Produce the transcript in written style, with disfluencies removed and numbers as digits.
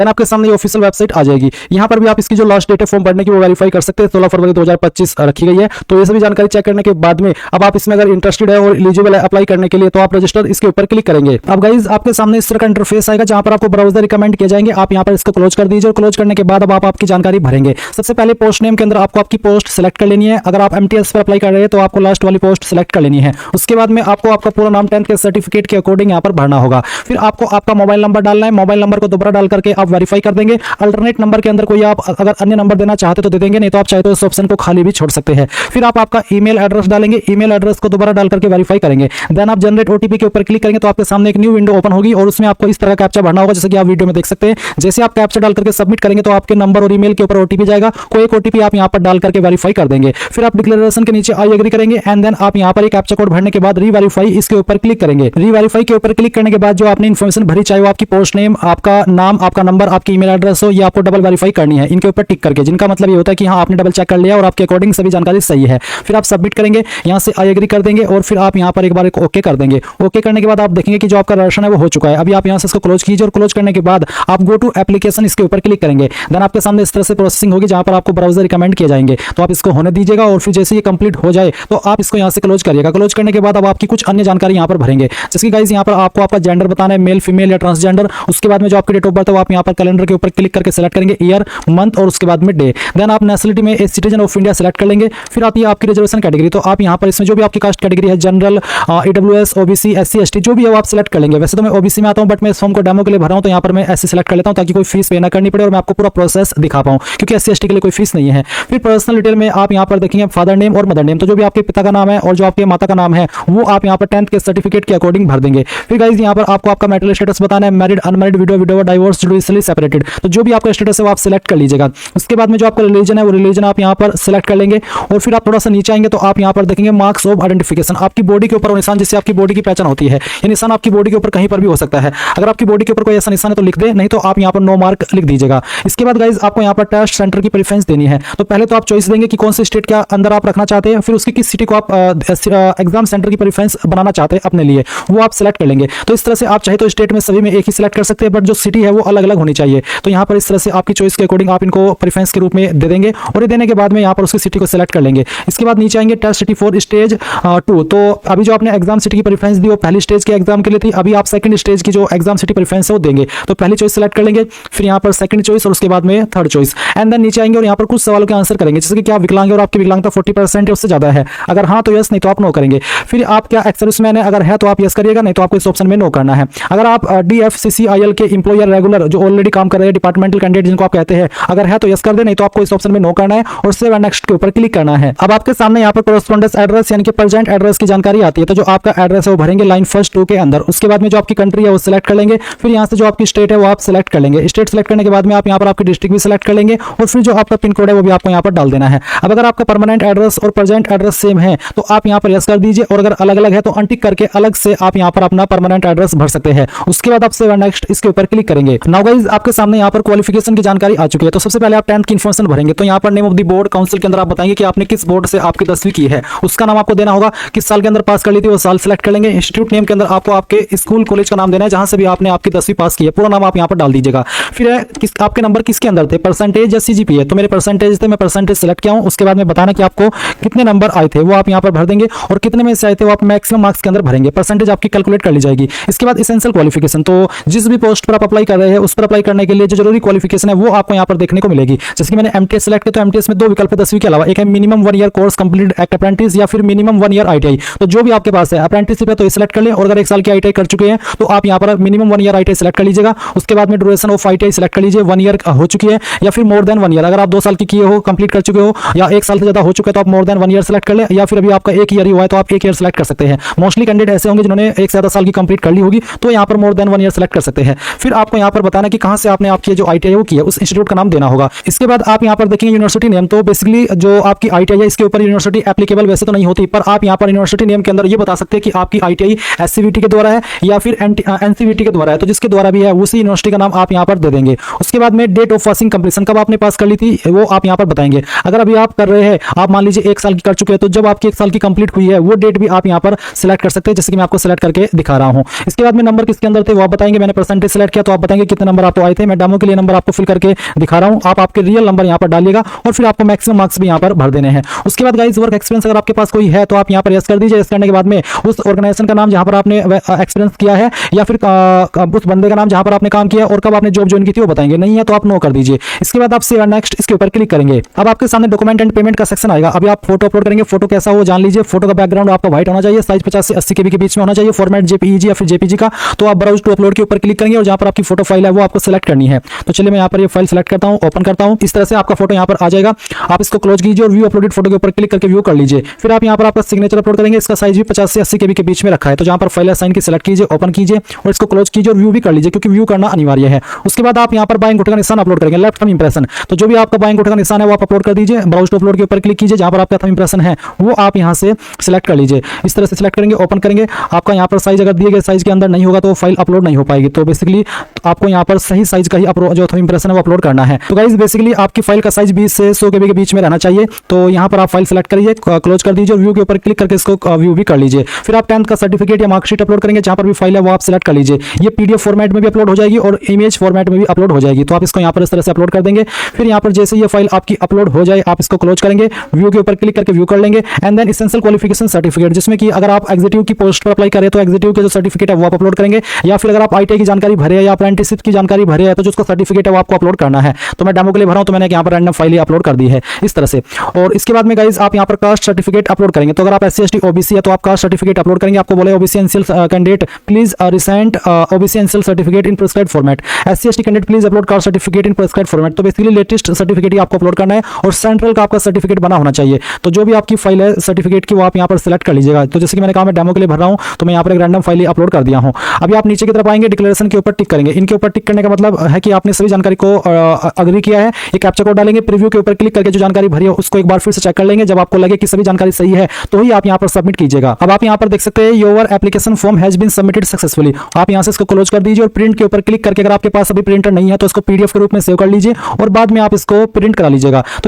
Then आपके सामने ये ऑफिशियल वेबसाइट आ जाएगी। यहाँ पर भी आप इसकी जो लास्ट डेट है फॉर्म भरने की वो वेरीफाई कर सकते हैं, 16 फरवरी 2025 रखी गई है। तो ये सभी जानकारी चेक करने के बाद में अब आप इसमें अगर इंटरेस्टेड है और एलिजिबल है अप्लाई करने के लिए, तो आप रजिस्टर इसके ऊपर क्लिक करेंगे। अब गाइज आपके सामने इस तरह का इंटरफेस आएगा जहां पर आपको ब्राउजर रिकमेंड किए जाएंगे। आप यहाँ पर इसको क्लोज कर दीजिए और क्लोज करने के बाद अब आप आपकी जानकारी भरेंगे। सबसे पहले पोस्ट नेम के अंदर आपको आपकी पोस्ट सेलेक्ट कर लेनी है। अगर आप एमटीएस पर अप्लाई कर रहे हैं तो आपको लास्ट वाली पोस्ट सेलेक्ट कर लेनी है। उसके बाद में आपको आपका पूरा नाम 10th के सर्टिफिकेट के अकॉर्डिंग यहाँ पर भरना होगा। फिर आपको आपका मोबाइल नंबर डालना है। मोबाइल नंबर को दोबारा डाल करके आप वेरीफाई कर देंगे। अल्टरनेट नंबर के अंदर कोई आप अगर अन्य नंबर देना चाहते तो दे देंगे, नहीं तो आप चाहे तो इस ऑप्शन को खाली भी छोड़ सकते हैं। फिर आप आपका ईमेल एड्रेस डालेंगे। ईमेल एड्रेस को दोबारा डाल करके वेरीफाई करेंगे। देन आप जनरेट ओटीपी के ऊपर क्लिक करेंगे तो आपके सामने एक न्यू विंडो ओपन होगी और उसमें आपको इस तरह का कैप्चा भरना होगा, जैसे कि आप वीडियो में देख सकते हैं। जैसे आप कैप्चा डाल करके सबमिट करेंगे तो आपके नंबर और ईमेल के ऊपर ओटीपी जाएगा। कोई एक ओटीपी आप यहाँ पर डाल करके वेरीफाई कर देंगे। फिर आप डिक्लेरेशन के नीचे आई एग्री करेंगे एंड देन आप यहाँ पर एक कैप्चा कोड भरने के बाद रीवेरीफाई इसके ऊपर क्लिक करेंगे। रीवेरीफाई के ऊपर क्लिक करने के बाद जो आपने इन्फॉर्मेशन भरी, चाहे वो आपकी पोस्ट नेम, आपका नाम, आपका नंबर, आपकी ईमेल एड्रेस हो, ये आपको डबल वेरीफाई करनी है इनके ऊपर टिक करके, जिनका मतलब ये होता है कि हाँ आपने डबल चेक कर लिया और आपके अकॉर्डिंग सभी जानकारी सही है। फिर आप सबमिट करेंगे, यहाँ से आई एग्री कर देंगे और फिर आप यहाँ पर एक बार ओके कर देंगे। ओके करने के बाद आप देखेंगे कि जो आपका रजिस्ट्रेशन है वो हो चुका है। अभी आप यहाँ से इसको क्लोज कीजिए और क्लोज करने के बाद आप गो टू एप्लीकेशन इसके ऊपर क्लिक करेंगे। देन आपके सामने इस तरह से प्रोसेसिंग होगी जहां पर आपको ब्राउजर रिकमेंड किए जाएंगे, तो आप इसको होने दीजिएगा और फिर जैसे ये कंप्लीट हो जाए तो आप इसको यहाँ से क्लोज करिएगा। क्लोज करने के बाद अब आपकी कुछ अन्य जानकारी यहाँ पर भरेंगे, जैसे कि गाइस यहाँ पर आपको आपका जेंडर बताना है, मेल, फीमेल या ट्रांसजेंडर। उसके बाद में जो आपकी डेट ऑफ बर्थ है वो आप यहाँ पर कैलेंडर के ऊपर क्लिक करके सेलेक्ट करेंगे, ईयर, मंथ और उसके बाद में डे। देन आप नेशनलिटी में सिटीजन ऑफ इंडिया सेलेक्ट कर लेंगे। फिर आती है आपकी रिजर्वेशन कैटेगरी, तो आप यहाँ पर इसमें जो भी आपकी कास्ट कैटेगरी है, general, EWS, OBC, SC, ST, जो भी है वो आप सेलेक्ट कर लेंगे। वैसे तो मैं ओबीसी में आता हूँ बट मैं इस फॉर्म को डेमो के लिए भर रहा हूँ, तो यहाँ पर मैं एससी सेलेक्ट कर लेता हूँ ताकि कोई फीस पे ना करनी पड़े और मैं आपको पूरा प्रोसेस दिखा पाऊँ, क्योंकि एससी एसटी के लिए कोई फीस नहीं है। फिर पर्सनल डिटेल में आप यहाँ पर देखेंगे फादर नेम और मदर नेम, तो जो भी आपके पिता का नाम है और जो आपके माता का नाम है वो आप यहाँ पर 10th के सर्टिफिकेट के अकॉर्डिंग भर देंगे। फिर गाइस यहाँ पर आपको आपका मैरिटल स्टेटस बताना है, married, unmarried, window, widower, divorce, judicially separated, तो जो भी आपका स्टेटस है वो आप सिलेक्ट कर लीजिएगा। उसके बाद में जो आपका रिलीजन है वो रिलीजन आप यहाँ पर सिलेक्ट कर लेंगे और फिर आप थोड़ा सा नीचे आएंगे तो आप यहाँ पर देखेंगे मार्क्स ऑफ आइडेंटिफिकेशन, आपकी बॉडी के ऊपर निशान जिससे आपकी बॉडी की पहचान होती है। ये निशान आपकी बॉडी के ऊपर कहीं पर भी हो सकता है। अगर आपकी बॉडी के ऊपर कोई ऐसा निशान है तो लिख दे, नहीं तो आप यहाँ पर नो मार्क लिख दीजिएगा। इसके बाद गाइस आपको यहाँ पर टेस्ट सेंटर की प्रेफरेंस देनी है, तो पहले तो आप चॉइस देंगे कि कौन से स्टेट के अंदर आप रखना चाहते हैं, फिर उसकी किस सिटी को आप एग्जाम सेंटर की प्रेफरेंस बनाना चाहते हैं अपने लिए, वो आप सेलेक्ट कर लेंगे। तो इस तरह से आप चाहे तो स्टेट में सभी में एक ही सिलेक्ट कर सकते हैं, बट जो सिटी है वो अलग अलग होनी चाहिए। तो यहाँ पर इस तरह से आपकी चॉइस के अकॉर्डिंग आप इनको प्रेफरेंस के रूप में दे देंगे और ये देने के बाद में यहाँ पर उसकी सिटी को सिलेक्ट कर लेंगे। इसके बाद नीचे आएंगे टेस्ट सिटी फॉर स्टेज 2, तो अभी जो आपने एग्जाम सिटी की प्रेफरेंस दी वो पहली स्टेज के एग्जाम के लिए थी, अभी आप सेकंड स्टेज की जो एग्जाम सिटी प्रेफरेंस है वो देंगे। तो पहली चॉइस सिलेक्ट कर लेंगे, फिर यहाँ पर सेकंड चॉइस और उसके बाद में थर्ड चॉइस, एंड देन नीचे आएंगे और यहाँ पर कुछ सवालों के आंसर करेंगे, जैसे कि क्या आप विकलांग है और आपकी विकलांगता 40% है उससे ज्यादा है, अगर हाँ तो यस, नहीं तो आप नो करेंगे। फिर आप क्या एक्स सर्विसमैन है, अगर है तो आप यस करिएगा, नहीं तो आपको इस ऑप्शन में नो करना है। अगर आप DFCCIL के एम्प्लॉयर रेगुलर जो ऑलरेडी काम कर रहे हैं, डिपार्टमेंटल कैंडिडेट जिनको आप कहते हैं, अगर है तो यस कर दे, नहीं तो आपको इस ऑप्शन में नो करना है और सेव एंड नेक्स्ट के ऊपर क्लिक करना है। अब आपके सामने यहाँ पर कॉरेस्पॉन्डेंस एड्रेस यानी कि प्रेजेंट एड्रेस की जानकारी आती है, तो जो आपका एड्रेस है वो भरेंगे लाइन फर्स्ट 2 के अंदर। उसके बाद में जो आपकी कंट्री है वो सिलेक्ट कर लेंगे, फिर यहाँ से जो आपकी स्टेट है वो आप सिलेक्ट कर लेंगे। स्टेट सिलेक्ट करने के बाद में आप यहाँ पर आपकी डिस्ट्रिक्ट भी सिलेक्ट कर लेंगे और फिर जो आपका पिन कोड है वो भी आपको यहाँ पर डाल देना है। अब अगर आपका परमानेंट एड्रेस और प्रेजेंट एड्रेस सेम है तो आप यहाँ पर यस कर दीजिए, और अगर अलग अलग है तो अनटिक करके अलग से आप यहाँ पर अपना परमानेंट एड्रेस भर सकते हैं। उसके बाद आप सेव एंड नेक्स्ट इसके ऊपर क्लिक करेंगे। नाउ गाइस आपके सामने यहाँ पर क्वालिफिकेशन की जानकारी आ चुकी है, तो सबसे पहले आप 10th की इन्फॉर्मेशन भरेंगे। तो यहाँ पर name of the board council के अंदर आप बताएंगे कि आपने किस बोर्ड से आपकी 10वीं की है, उसका नाम आपको देना होगा। किस साल के अंदर पास कर ली थी वो साल सिलेक्ट कर लेंगे। इंस्टीट्यूट नेम के अंदर आपको आपके स्कूल कॉलेज का नाम देना है जहां से भी आपने आपकी 10वीं पास की है, पूरा नाम आप यहाँ पर डाल दीजिएगा। फिर आपके नंबर किसके अंदर थे, परसेंटेज या CGPA, तो मेरे परसेंटेज थे, मैं परसेंटेज सिलेक्ट किया हूँ। उसके बाद में बताना कि आपको कितने नंबर आए थे वो आप यहाँ पर भर देंगे और कितने में से आए थे वो आप मैक्सिमम मार्क्स के अंदर भरेंगे, परसेंटेज आपकी कैलकुलेट कर ली जाएगी। इसके बाद एसेंशियल क्वालिफिकेशन, तो जिस भी पोस्ट पर आप अप्लाई कर रहे हैं उस पर अप्लाई करने के लिए जो जरूरी क्वालिफिकेशन है वो आपको यहाँ पर देखने को मिलेगी। जैसे कि मैंने MTS सिलेक्ट किया, तो MTS में 2 विकल्प है 10वीं के अलावा, एक है minimum 1 year course complete act apprentice या फिर मिनिमम 1 ईयर ITI। तो जो भी आपके पास है अप्रेंटिसशिप है तो ये सिलेक्ट कर लें, और अगर 1 साल की ITI कर चुके हैं तो आप यहाँ पर मिनिमम 1 ईयर ITI सिलेक्ट कर लीजिएगा। उसके बाद में ड्यूरेशन ऑफ ITI सिलेक्ट कर लीजिए, 1 ईयर हो चुकी है या फिर मोर देन 1 ईयर। अगर आप 2 साल की किए हो, कंप्लीट कर चुके हो, या 1 साल से ज्यादा हो चुका है तो आप मोर देन 1 ईयर सिलेक्ट कर ले, या फिर अभी आपका 1 ईयर ही हुआ है तो आप 1 ईयर सिलेक्ट कर सकते हैं। मोस्टली कैंडिडेट ऐसे होंगे जिन्होंने 1 से ज्यादा साल की कंप्लीट कर ली होगी, तो यहाँ पर मोर देन 1 ईयर सिलेक्ट कर सकते हैं। फिर आपको यहाँ पर बताना कि कहाँ से आपने आपकी जो ITI वो की है उस इंस्टीट्यूट का नाम देना होगा। इसके बाद आप यहाँ पर देखेंगे यूनिवर्सिटी नेम, तो बेसिकली जो आपकी ITI है इसके ऊपर यूनिवर्सिटी एप्लीकेबल वैसे तो नहीं होती, पर आप यहाँ पर यूनिवर्सिटी नेम के अंदर ये बता सकते हैं कि आपकी ITI SCVT के द्वारा है या फिर NCVT के द्वारा है, तो जिसके द्वारा भी है उसी यूनिवर्सिटी का नाम आप यहाँ पर दे देंगे। उसके बाद में डेट ऑफ पासिंग कंप्लीशन, कब आपने पास कर ली थी वो आप यहाँ पर बताएंगे। अगर अभी आप कर रहे हैं, आप मान लीजिए 1 साल की कर चुके हैं, तो जब आपकी 1 साल की कंप्लीट हुई है वो डेट भी आप यहाँ पर सिलेक्ट कर सकते हैं, जैसे कि मैं आपको सिलेक्ट करके दिखा रहा हूँ। इसके बाद में नंबर किसके अंदर थे वो आप बताएंगे। मैंने परसेंटेज सिलेक्ट किया तो आप बताएंगे कितने नंबर आपको आए थे। मैं डेमो के लिए नंबर आपको फिल करके दिखा रहा हूँ, आप आपके रियल नंबर यहाँ पर डालिएगा और फिर आपको मैक्सिमम मार्क्स भी यहाँ पर भर देने हैं। उसके बाद गाइस वर्क एक्सपीरियंस अगर आपके पास कोई है तो आप यहाँ पर यस कर दीजिए। यस करने के बाद में उस ऑर्गेनाइजेशन का नाम जहाँ पर आपने एक्सपीरियंस किया है या फिर उस बंदे का नाम जहाँ पर आपने काम किया और कब आपने जॉब ज्वाइन की थी वो बताएंगे, नहीं है तो आप नो कर दीजिए। इसके बाद आप सेव नेक्स्ट इसके ऊपर क्लिक करेंगे। अब आपके सामने डॉक्यूमेंट एंड पेमेंट का सेक्शन आएगा। अभी आप फोटो अपलोड करेंगे, फोटो कैसा हो जान लीजिए। फोटो का बैकग्राउंड आपका व्हाइट होना चाहिए, साइज 50 से 80 केबी के बीच में होना चाहिए, फॉर्मेट जेपीईजी या फिर जेपीजी का। तो आप ब्राउज टू अपलोड के ऊपर क्लिक करेंगे और जहां पर आपकी फोटो फाइल है वो आपको सिलेक्ट करनी है। तो चलिए मैं यहाँ पर ये फाइल सिलेक्ट करता हूँ, ओपन करता हूँ। इस तरह से आपका फोटो यहाँ पर आ जाएगा। आप इसको क्लोज कीजिए और व्यू अपलोडेड फोटो के ऊपर क्लिक करके व्यू कर लीजिए। फिर आप यहाँ पर आपका सिग्नेचर अपलोड करेंगे। इसका साइज भी 50 से 80 केबी के बीच में रखा है। तो जहां पर फाइल साइन की सिलेक्ट कीजिए, ओपन कीजिए और इसको क्लोज कीजिए और व्यू भी कर लीजिए क्योंकि व्यू करना अनिवार्य है। उसके बाद आप यहाँ पर बाएं अंगूठे का निशान अपलोड करेंगे, लेफ्ट थंब इंप्रेशन। तो जो भी आपका बाएं अंगूठे का निशान है वो आप अपलोड कर दीजिए। ब्राउज टू अपलोड के ऊपर क्लिक कीजिए, जहां पर आपका थंब इंप्रेशन है वो आप यहाँ से सिलेक्ट कर लीजिए। इस तरह से सिलेक्ट करेंगे, ओपन करेंगे। आपका यहाँ पर साइज अगर दिए गए साइज के अंदर नहीं होगा तो फाइल अपलोड नहीं हो पाएगी। तो बेसिकली आपको यहाँ पर सही साइज का ही जो थंब इंप्रेशन है वो अपलोड करना है। तो गाइस बेसिकली आपकी फाइल का साइज 20 से 100 केबी के बीच में रहना चाहिए। तो यहाँ पर आप फाइल सेलेक्ट करिए, क्लोज कर दीजिए और व्यू के ऊपर क्लिक करके इसको व्यू भी कर लीजिए। फिर आप 10th का सर्टिफिकेट या मार्कशीट अपलोड करेंगे, जहां पर भी फाइल है वो आप सिलेक्ट कर लीजिए। ये पीडीएफ फॉर्मेट में भी अपलोड हो जाएगी और इमेज फॉर्मेट में भी अपलोड हो जाएगी। तो आप इसको यहाँ पर इस तरह से अपलोड कर देंगे। फिर यहाँ पर जैसे ये फाइल आपकी अपलोड हो जाए आप इसको क्लोज करेंगे, व्यू के ऊपर क्लिक करके व्यू कर लेंगे। And then essential qualification certificate, जिसमें कि अगर आप एग्जीक्यूटिव की पोस्ट पर अप्लाई करें तो एग्जीक्यूटिव के जो सर्टिफिकेट है वो आप अपलोड करेंगे, या फिर अगर आप आईटीआई की जानकारी भरे हैं या अप्रेंटिसशिप की जानकारी भरे हैं तो जो उसका सर्टिफिकेट है वो आपको अपलोड करना है। तो मैं डेमो के लिए भरा हूं तो मैंने यहाँ पर रैंडम फाइल अपलोड कर दी है इस तरह से। और इसके बाद में गाइस आप यहाँ पर कास्ट सर्टिफिकेट अपलोड करेंगे। तो अगर आप SC ST OBC है तो आप कास्ट सर्टिफिकेट अपलोड करेंगे। आपको बोले OBC NCL candidate please recent OBC NCL certificate in prescribed format, SC ST candidate please upload caste certificate in prescribed format. तो बेसिकली लेटेस्ट सर्टिफिकेट ही आपको अपलोड करना है और सेंट्रल का आपका सर्टिफिकेट बना होना चाहिए। तो जो भी आपकी फाइल है सर्टिफिकेट की वो आप यहाँ पर सिलेक्ट कर लीजिएगा। तो जैसे कि मैंने कहा मैं डेमो के लिए भर रहा हूँ तो मैं यहाँ पर एक रैंडम फाइल अपलोड कर दिया हूँ। अभी आप नीचे की तरफ आएंगे, डिक्लेरेशन के ऊपर टिक करेंगे। इनके ऊपर टिक करने का मतलब है कि आपने सभी जानकारी को अग्री किया है। ये कैप्चा कोड डालेंगे, प्रीव्यू के ऊपर क्लिक करके जो जानकारी भरी है उसको एक बार फिर से चेक कर लेंगे। जब आपको लगे कि सभी जानकारी सही है तो ही आप यहाँ पर सबमिट कीजिएगा। अब आप यहाँ पर देख सकते हैं your application form has been submitted successfully. आप यहाँ से इसको क्लोज कर दीजिए और प्रिंट के ऊपर क्लिक करके अगर आपके पास अभी प्रिंटर नहीं है तो इसको पीडीएफ के रूप में सेव कर लीजिए और बाद में आप इसको प्रिंट करा लीजिएगा। तो